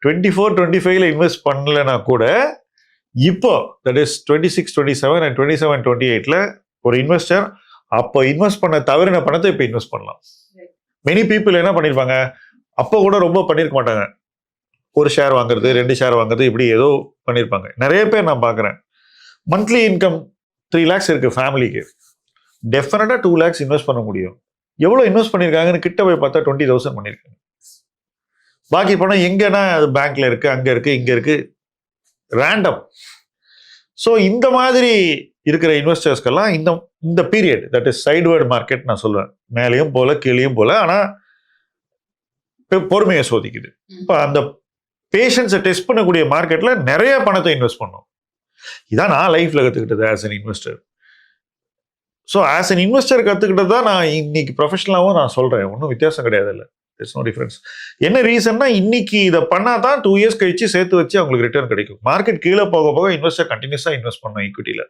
24-25 invest பண்ணலன்னா கூட இப்போ தட் இஸ் 26-27 அண்ட் 27-28 ஒரு இன்வெஸ்டர் அப்போ இன்வெஸ்ட் பண்ண தவறின பணத்தை இப்போ இன்வெஸ்ட் பண்ணலாம். மெனி பீப்புள் என்ன பண்ணியிருப்பாங்க, அப்போ கூட ரொம்ப பண்ணியிருக்க மாட்டாங்க. ஒரு ஷேர் வாங்குறது, 2 ஷேர் வாங்குறது, இப்படி ஏதோ பண்ணியிருப்பாங்க. நிறைய பேர் நான் பார்க்குறேன், மந்த்லி இன்கம் 3 lakhs இருக்கு ஃபேமிலிக்கு, டெஃபினட்டாக 2 lakhs இன்வெஸ்ட் பண்ண முடியும். எவ்வளோ இன்வெஸ்ட் பண்ணியிருக்காங்கன்னு கிட்ட போய் பார்த்தா 20,000 பண்ணியிருக்காங்க. பாக்கி பணம் எங்கன்னா அது பேங்க்ல இருக்கு, அங்கே இருக்கு, இங்கே இருக்கு, ரேண்டம். ஸோ இந்த மாதிரி இருக்கிற இன்வெஸ்டர்ஸ்க்கெல்லாம் இந்த பீரியட் தட் இஸ் சைட்வேர்டு மார்க்கெட் நான் சொல்லுவேன், மேலேயும் போல கீழேயும் போல, ஆனால் பொறுமையை சோதிக்குது. இப்போ அந்த பேஷன்ஸை டெஸ்ட் பண்ணக்கூடிய மார்க்கெட்ல நிறைய பணத்தை இன்வெஸ்ட் பண்ணும். இதான் நான் லைஃப்ல கற்றுக்கிட்டது as an investor. So as an investor கற்றுக்கிட்டது தான் நான் இன்னைக்கு ப்ரொஃபஷனலாகவும் நான் சொல்கிறேன். ஒன்றும் வித்தியாசம் கிடையாது, இல்லை, இட்ஸ் நோ டிஃபரன்ஸ். என்ன ரீசன்னா, இன்னைக்கு இதை பண்ணால் தான் 2 years கழிச்சு சேர்த்து வச்சு அவங்களுக்கு ரிட்டர்ன் கிடைக்கும். மார்க்கெட் கீழே போக போக இன்வெஸ்டர் கண்டினியூஸாக இன்வெஸ்ட் பண்ணும் ஈக்விட்டியில்.